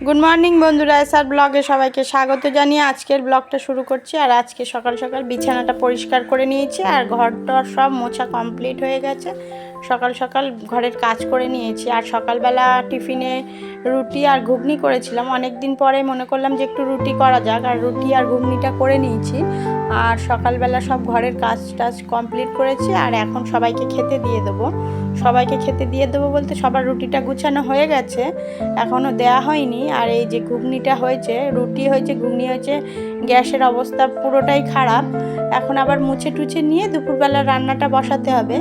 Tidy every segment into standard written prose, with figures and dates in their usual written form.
Good morning বন্ধুরা, SR ব্লগে সবাইকে স্বাগত জানিয়ে আজকের ব্লগটা শুরু করছি। আর আজকে সকাল সকাল বিছানাটা পরিষ্কার করে নিয়েছি আর ঘরটা সব মোছা কমপ্লিট হয়ে গেছে। সকাল সকাল ঘরের কাজ করে নিয়েছি। আর সকালবেলা টিফিনে রুটি আর ঘুগনি করেছিলাম। অনেক দিন পরে মনে করলাম যে একটু রুটি করা যাক, আর রুটি আর ঘুগনিটা করে নিয়েছি। আর সকালবেলা সব ঘরের কাজ টাজ কমপ্লিট করেছি। আর এখন সবাইকে খেতে দিয়ে দেবো। বলতে সবার রুটিটা গুছানো হয়ে গেছে, এখনও দেয়া হয়নি। আর এই যে ঘুগনিটা হয়েছে, রুটি হয়েছে, ঘুগনি হয়েছে, গ্যাসের অবস্থা পুরোটাই খারাপ। এখন আবার মুছে টুছে নিয়ে দুপুরবেলা রান্নাটা বসাতে হবে।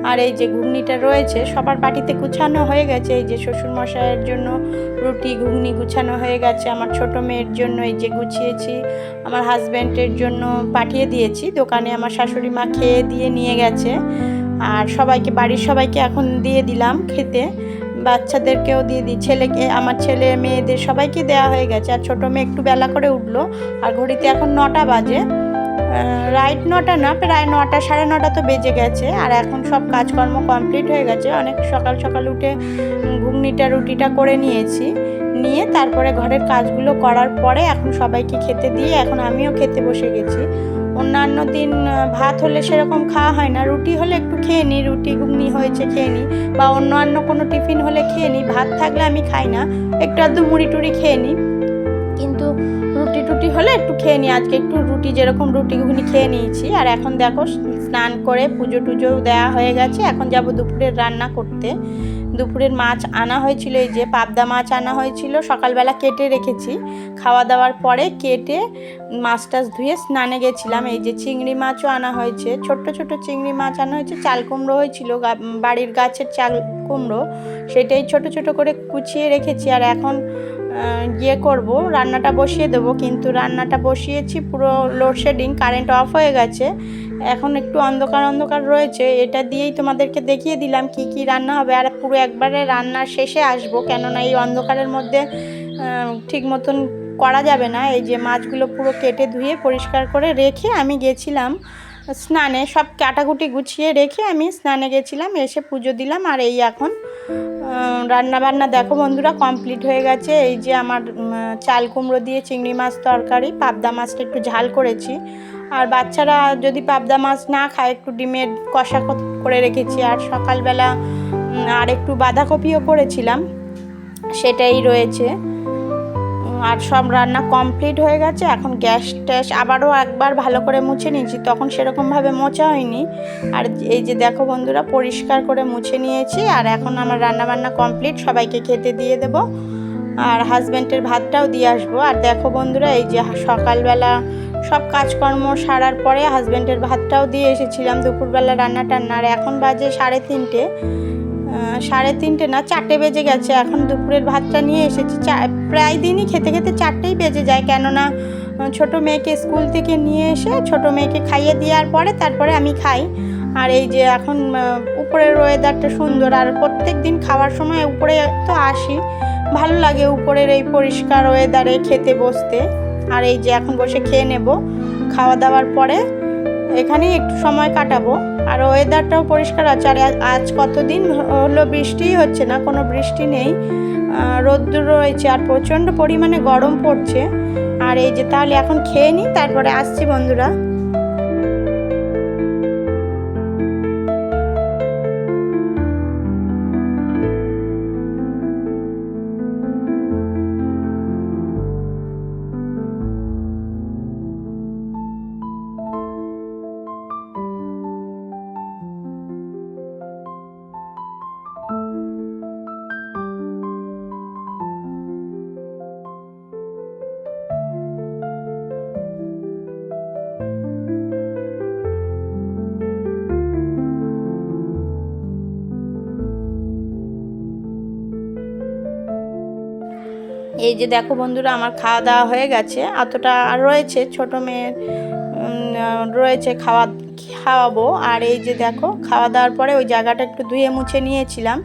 আর এই যে ঘুগনিটা রয়েছে, সবার বাটিতে গুছানো হয়ে গেছে। এই যে শ্বশুরমশাইয়ের জন্য রুটি ঘুগনি গুছানো হয়ে গেছে। আমার ছোট মেয়ের জন্য এই যে গুছিয়েছি, আমার হাজব্যান্ডের জন্য পাঠিয়ে দিয়েছি দোকানে। আমার শাশুড়ি মা খেয়ে দিয়ে নিয়ে গেছে। আর সবাইকে, বাড়ির সবাইকে এখন দিয়ে দিলাম খেতে, বাচ্চাদেরকেও দিয়ে দিই, ছেলেকে, আমার ছেলে মেয়েদের সবাইকে দেওয়া হয়ে গেছে। আর ছোটো মেয়ে একটু বেলা করে উঠলো, আর ঘড়িতে এখন 9টা বাজে, রাইট 9টা না, প্রায় 9টা, সাড়ে 9টা তো বেজে গেছে। আর এখন সব কাজকর্ম কমপ্লিট হয়ে গেছে। অনেক সকাল সকাল উঠে ঘুগনিটা রুটিটা করে নিয়ে তারপরে ঘরের কাজগুলো করার পরে এখন সবাইকে খেতে দিয়ে এখন আমিও খেতে বসে গেছি। অন্যান্য দিন ভাত হলে সেরকম খাওয়া হয় না, রুটি হলে একটু খেয়ে নিই, রুটি ঘুগনি হয়েছে খেয়ে নিই, বা অন্য কোনো টিফিন হলে খেয়ে নিই। ভাত থাকলে আমি খাই না, একটু আধটু মুড়ি টুড়ি খেয়ে নিই, কিন্তু রুটি টুটি হলে একটু খেয়ে নিই। আজকে একটু রুটি, যেরকম রুটি ঘুগনি খেয়ে নিয়েছি। আর এখন দেখো স্নান করে পুজো টুজো দেওয়া হয়ে গেছে। এখন যাব দুপুরের রান্না করতে। দুপুরের মাছ আনা হয়েছিল, এই যে পাবদা মাছ আনা হয়েছিল, সকালবেলা কেটে রেখেছি। খাওয়া দাওয়ার পরে কেটে মাছ টাছ ধুয়ে স্নানে গেছিলাম। এই যে চিংড়ি মাছও আনা হয়েছে, ছোট্ট ছোট্ট চিংড়ি মাছ আনা হয়েছে। চাল কুমড়ো হয়েছিল, বাড়ির গাছের চাল কুমড়ো, সেটাই ছোট ছোট করে কুচিয়ে রেখেছি। আর এখন করব, রান্নাটা বসিয়ে দেবো। কিন্তু রান্নাটা বসিয়েছি, পুরো লোডশেডিং, কারেন্ট অফ হয়ে গেছে। এখন একটু অন্ধকার অন্ধকার রয়েছে, এটা দিয়েই তোমাদেরকে দেখিয়ে দিলাম কি কি রান্না হবে। আর পুরো একবারে রান্নার শেষে আসবো, কেননা এই অন্ধকারের মধ্যে ঠিক মতন করা যাবে না। এই যে মাছগুলো পুরো কেটে ধুয়ে পরিষ্কার করে রেখে আমি গেছিলাম স্নানে, সব কাটাকুটি গুছিয়ে রেখে আমি স্নানে গেছিলাম, এসে পুজো দিলাম। আর এই এখন রান্না বান্না দেখো বন্ধুরা কমপ্লিট হয়ে গেছে। এই যে আমার চাল কুমড়ো দিয়ে চিংড়ি মাছ তরকারি, পাবদা মাছটা একটু ঝাল করেছি। আর বাচ্চারা যদি পাবদা মাছ না খায়, একটু ডিমের কষা করে রেখেছি। আর সকালবেলা আর একটু বাঁধাকপিও করেছিলাম, সেটাই রয়েছে। আর সব রান্না কমপ্লিট হয়ে গেছে। এখন গ্যাস ট্যাস আবারও একবার ভালো করে মুছে নিয়েছি, তখন সেরকমভাবে মোছা হয়নি। আর এই যে দেখো বন্ধুরা পরিষ্কার করে মুছে নিয়েছি। আর এখন আমার রান্না বান্না কমপ্লিট, সবাইকে খেতে দিয়ে দেব। আর হাজব্যান্ডের ভাতটাও দিয়ে আসবো। আর দেখো বন্ধুরা, এই যে সকালবেলা সব কাজকর্ম সারার পরে হাজব্যান্ডের ভাতটাও দিয়ে এসেছিলাম, দুপুরবেলা রান্না টান্না। আর এখন বাজে 3:30, 3:30 না, 4টে বেজে গেছে। এখন দুপুরের ভাতটা নিয়ে এসেছি। প্রায় দিনই খেতে খেতে 4টেই বেজে যায়, কেননা ছোট মেয়েকে স্কুল থেকে নিয়ে এসে ছোট মেয়েকে খাইয়ে দেওয়ার পরে তারপরে আমি খাই। আর এই যে এখন উপরের ওয়েদারটা সুন্দর, আর প্রত্যেক দিন খাওয়ার সময় উপরে তো আসি, ভালো লাগে উপরের এই পরিষ্কার ওয়েদারে খেতে বসতে। আর এই যে এখন বসে খেয়ে নেব, খাওয়া দাওয়ার পরে এখানেই একটু সময় কাটাবো। আর ওয়েদারটাও পরিষ্কার আছে। আর আজ কতদিন হলো বৃষ্টিই হচ্ছে না, কোনো বৃষ্টি নেই, রোদ্দুর রয়েছে, আর প্রচণ্ড পরিমাণে গরম পড়ছে। আর এই যে তাহলে এখন খেয়ে নিই, তারপরে আসছি বন্ধুরা। এই যে দেখো বন্ধুরা, আমার খাওয়া দাওয়া হয়ে গেছে। অতটা আর রয়েছে, ছোট মেয়ের রয়েছে, খাওয়াবো। আর এই যে দেখো খাওয়া দাওয়ার পরে ওই জায়গাটা একটু ধুয়ে মুছে নিয়েছিলাম,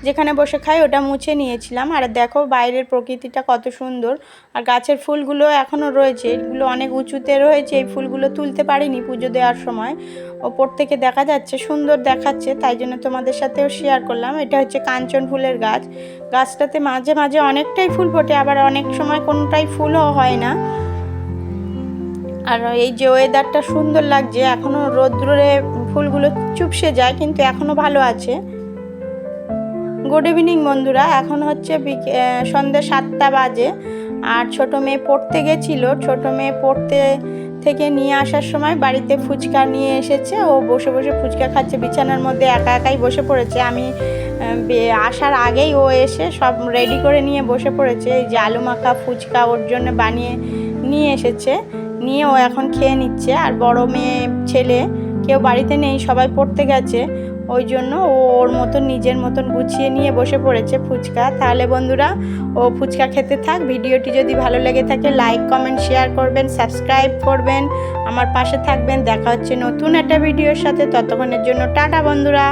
যেখানে বসে খাই ওটা মুছে নিয়েছিলাম। আর দেখো বাইরের প্রকৃতিটা কত সুন্দর, আর গাছের ফুলগুলো এখনও রয়েছে, এগুলো অনেক উঁচুতে রয়েছে, এই ফুলগুলো তুলতে পারিনি পুজো দেওয়ার সময়, ওপর থেকে দেখা যাচ্ছে সুন্দর দেখাচ্ছে, তাই জন্য তোমাদের সাথেও শেয়ার করলাম। এটা হচ্ছে কাঞ্চন ফুলের গাছ, গাছটাতে মাঝে মাঝে অনেকটাই ফুল ফোটে, আবার অনেক সময় কোনোটাই ফুলও হয় না। আর এই যে ওয়েদারটা সুন্দর লাগছে, এখনও রোদ্দুরে ফুলগুলো চুপসে যায় কিন্তু এখনও ভালো আছে। গুড ইভিনিং বন্ধুরা, এখন হচ্ছে সন্ধ্যে 7টা বাজে। আর ছোটো মেয়ে পড়তে গেছিলো, ছোটো মেয়ে পড়তে থেকে নিয়ে আসার সময় বাড়িতে ফুচকা নিয়ে এসেছে, ও বসে বসে ফুচকা খাচ্ছে, বিছানার মধ্যে একা একাই বসে পড়েছে। আমি আসার আগেই ও এসে সব রেডি করে নিয়ে বসে পড়েছে। এই যে আলু মাখা ফুচকা ওর জন্য বানিয়ে নিয়ে এসেছে, নিয়ে ও এখন খেয়ে নিচ্ছে। আর বড় মেয়ে ছেলে কেউ বাড়িতে নেই, সবাই পড়তে গেছে, ওই জন্য ও ওর মতন নিজের মতন গুছিয়ে নিয়ে বসে পড়েছে ফুচকা। তাহলে বন্ধুরা ও ফুচকা খেতে থাক। ভিডিওটি যদি ভালো লেগে থাকে লাইক কমেন্ট শেয়ার করবেন, সাবস্ক্রাইব করবেন, আমার পাশে থাকবেন। দেখা হচ্ছে নতুন একটা ভিডিওর সাথে, ততক্ষণের জন্য টাটা বন্ধুরা।